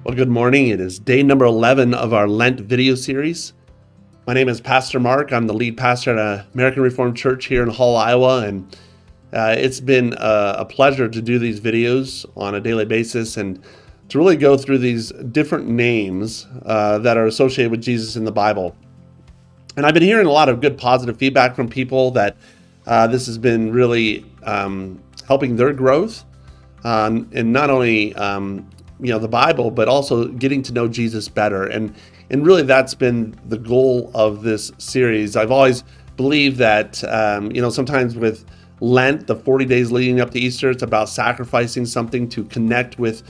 Well, good morning. It is day number 11 of our Lent video series. My name is Pastor Mark. I'm the lead pastor at American Reformed Church here in Hull, Iowa, and it's been a pleasure to do these videos on a daily basis and to really go through these different names that are associated with Jesus in the Bible. And I've been hearing a lot of good positive feedback from people that this has been really helping their growth and not only the Bible, but also getting to know Jesus better. And really that's been the goal of this series. I've always believed that, sometimes with Lent, the 40 days leading up to Easter, it's about sacrificing something to connect with,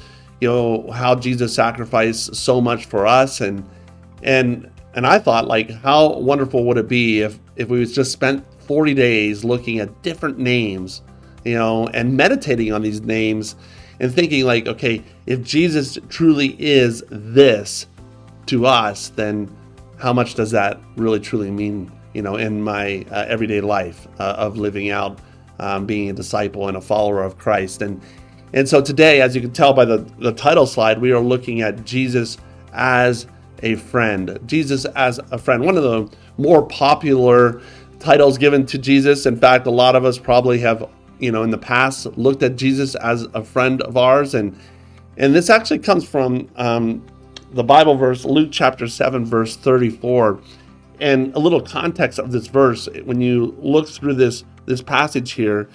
how Jesus sacrificed so much for us. And I thought, like, how wonderful would it be if we just spent 40 days looking at different names, and meditating on these names and thinking like, okay, if Jesus truly is this to us, then how much does that really truly mean, in my everyday life of living out, being a disciple and a follower of Christ. And so today, as you can tell by the title slide, we are looking at Jesus as a friend. Jesus as a friend, one of the more popular titles given to Jesus. In fact, a lot of us probably have in the past looked at Jesus as a friend of ours. And this actually comes from the Bible verse, Luke chapter 7, verse 34. And a little context of this verse, when you look through this passage here,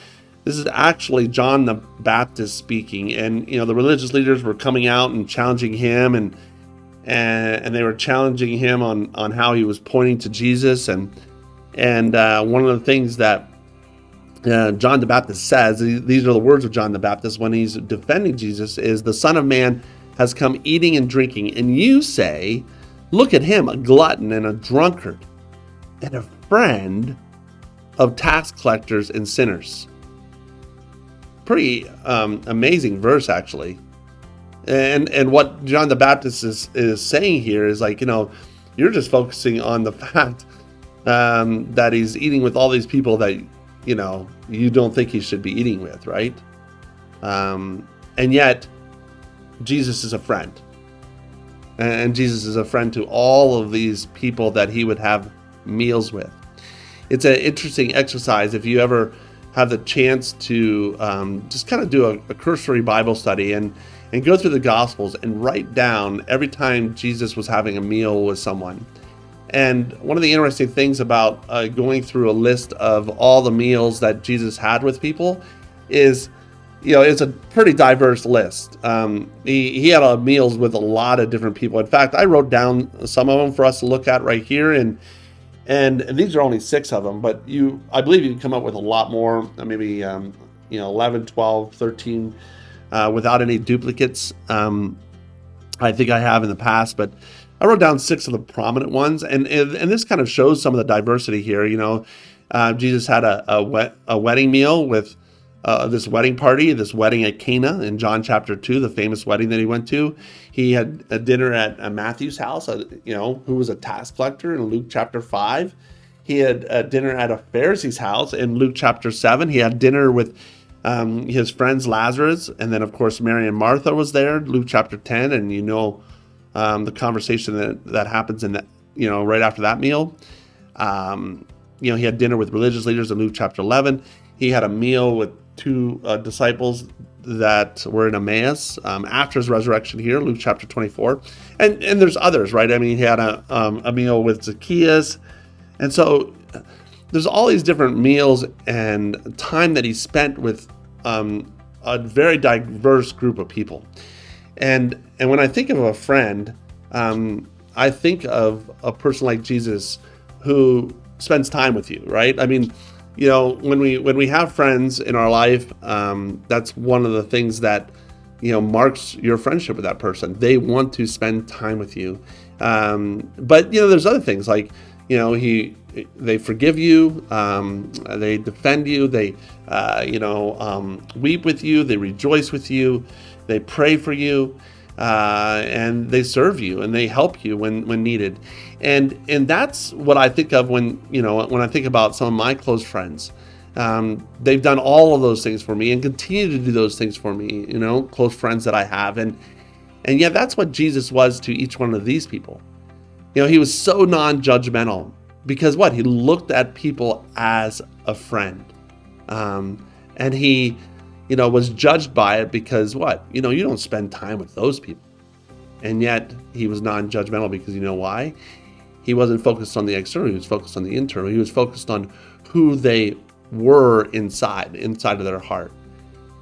this is actually John the Baptist speaking. And, the religious leaders were coming out and challenging him, and they were challenging him on how he was pointing to Jesus. And one of the things that John the Baptist says, these are the words of John the Baptist when he's defending Jesus, is the Son of Man has come eating and drinking, and you say, look at him, a glutton and a drunkard, and a friend of tax collectors and sinners. Pretty amazing verse, actually. And what John the Baptist is saying here is like, you're just focusing on the fact that he's eating with all these people that you don't think he should be eating with, right? And yet, Jesus is a friend. And Jesus is a friend to all of these people that he would have meals with. It's an interesting exercise if you ever have the chance to just kind of do a cursory Bible study and go through the Gospels and write down every time Jesus was having a meal with someone. And one of the interesting things about going through a list of all the meals that Jesus had with people is, it's a pretty diverse list. He had meals with a lot of different people. In fact, I wrote down some of them for us to look at right here, and these are only 6 of them, but I believe you can come up with a lot more, maybe 11, 12, 13, without any duplicates. I think I have in the past, but I wrote down 6 of the prominent ones, and this kind of shows some of the diversity here. Jesus had a wedding meal with this wedding party, this wedding at Cana in John chapter 2, the famous wedding that he went to. He had a dinner at Matthew's house, who was a tax collector in Luke chapter 5. He had a dinner at a Pharisee's house in Luke chapter 7. He had dinner with his friends Lazarus, and then of course Mary and Martha was there, Luke chapter 10, and the conversation that happens in that, right after that meal. He had dinner with religious leaders in Luke chapter 11. He had a meal with 2 disciples that were in Emmaus after his resurrection here, Luke chapter 24. And there's others, right? I mean, he had a meal with Zacchaeus. And so there's all these different meals and time that he spent with a very diverse group of people. And when I think of a friend, I think of a person like Jesus who spends time with you, right? I mean, when we have friends in our life, that's one of the things that marks your friendship with that person. They want to spend time with you. But there's other things like they forgive you, they defend you, they weep with you, they rejoice with you. They pray for you, and they serve you, and they help you when needed. And that's what I think of when I think about some of my close friends. They've done all of those things for me and continue to do those things for me, close friends that I have. And yet that's what Jesus was to each one of these people. He was so non-judgmental because what? He looked at people as a friend. And he, was judged by it because what? You don't spend time with those people. And yet he was non-judgmental because why? He wasn't focused on the external, he was focused on the internal. He was focused on who they were inside of their heart.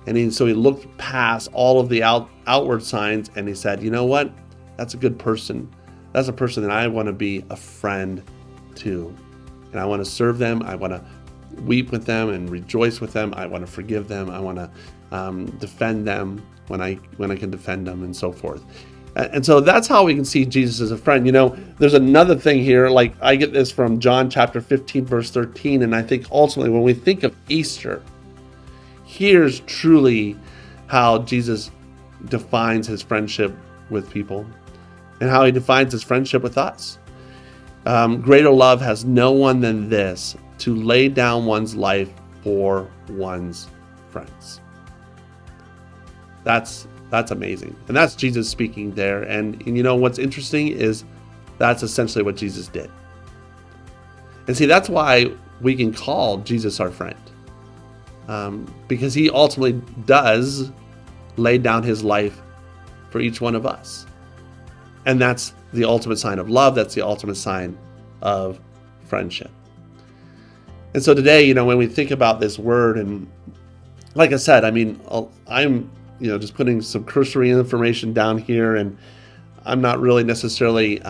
And so he looked past all of the outward signs and he said, you know what? That's a good person. That's a person that I want to be a friend to. And I want to serve them. I want to weep with them and rejoice with them. I want to forgive them. I want to defend them when I can defend them, and so forth. And so that's how we can see Jesus as a friend. There's another thing here, like I get this from John chapter 15, verse 13. And I think ultimately when we think of Easter, here's truly how Jesus defines his friendship with people and how he defines his friendship with us. Greater love has no one than this, to lay down one's life for one's friends. That's amazing. And that's Jesus speaking there. And what's interesting is that's essentially what Jesus did. And see, that's why we can call Jesus our friend. Because he ultimately does lay down his life for each one of us. And that's the ultimate sign of love. That's the ultimate sign of friendship. And so today, when we think about this word, and like I said, I'm just putting some cursory information down here, and I'm not really necessarily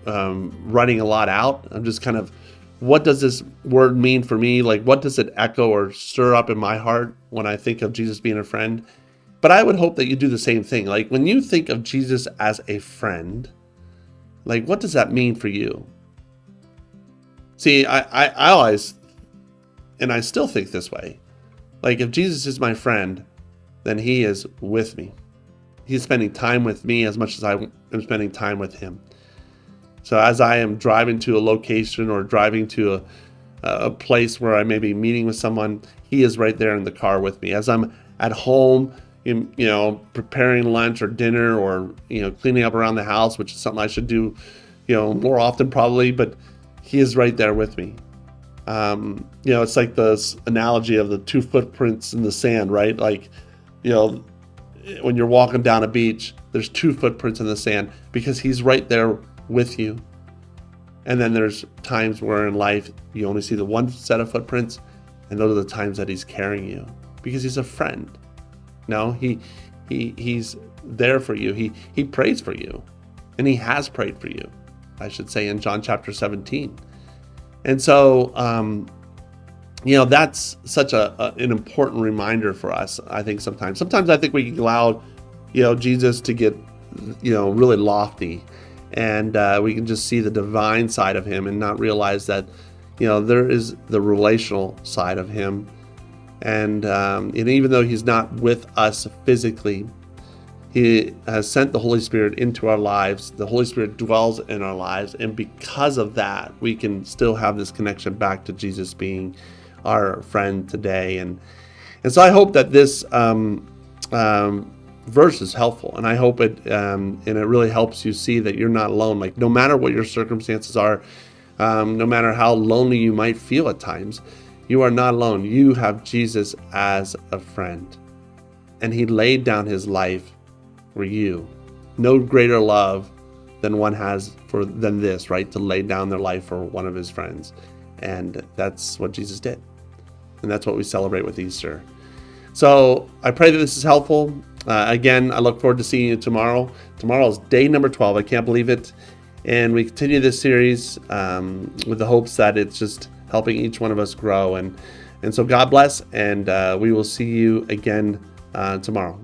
writing a lot out. I'm just kind of, what does this word mean for me? Like, what does it echo or stir up in my heart when I think of Jesus being a friend? But I would hope that you do the same thing. Like, when you think of Jesus as a friend, like, what does that mean for you? See, I always, and I still think this way, like, if Jesus is my friend, then he is with me. He's spending time with me as much as I am spending time with him. So as I am driving to a location or driving to a place where I may be meeting with someone, he is right there in the car with me. As I'm at home, preparing lunch or dinner, or cleaning up around the house, which is something I should do more often probably, but he is right there with me. It's like this analogy of the two footprints in the sand, right? Like, when you're walking down a beach, there's two footprints in the sand because he's right there with you. And then there's times where in life you only see the one set of footprints, and those are the times that he's carrying you because he's a friend. He's there for you. He prays for you, and he has prayed for you, I should say, in John chapter 17. And so, that's such an important reminder for us. I think sometimes I think we can allow, Jesus to get, really lofty, and we can just see the divine side of him and not realize that, there is the relational side of him. And even though he's not with us physically, he has sent the Holy Spirit into our lives. The Holy Spirit dwells in our lives. And because of that, we can still have this connection back to Jesus being our friend today. And so I hope that this verse is helpful. And I hope it really helps you see that you're not alone. Like, no matter what your circumstances are, no matter how lonely you might feel at times, you are not alone. You have Jesus as a friend. And he laid down his life for you. No greater love than one has than this, right? To lay down their life for one of his friends. And that's what Jesus did. And that's what we celebrate with Easter. So I pray that this is helpful. Again, I look forward to seeing you tomorrow. Tomorrow is day number 12. I can't believe it. And we continue this series with the hopes that it's just helping each one of us grow. And so God bless, and we will see you again tomorrow.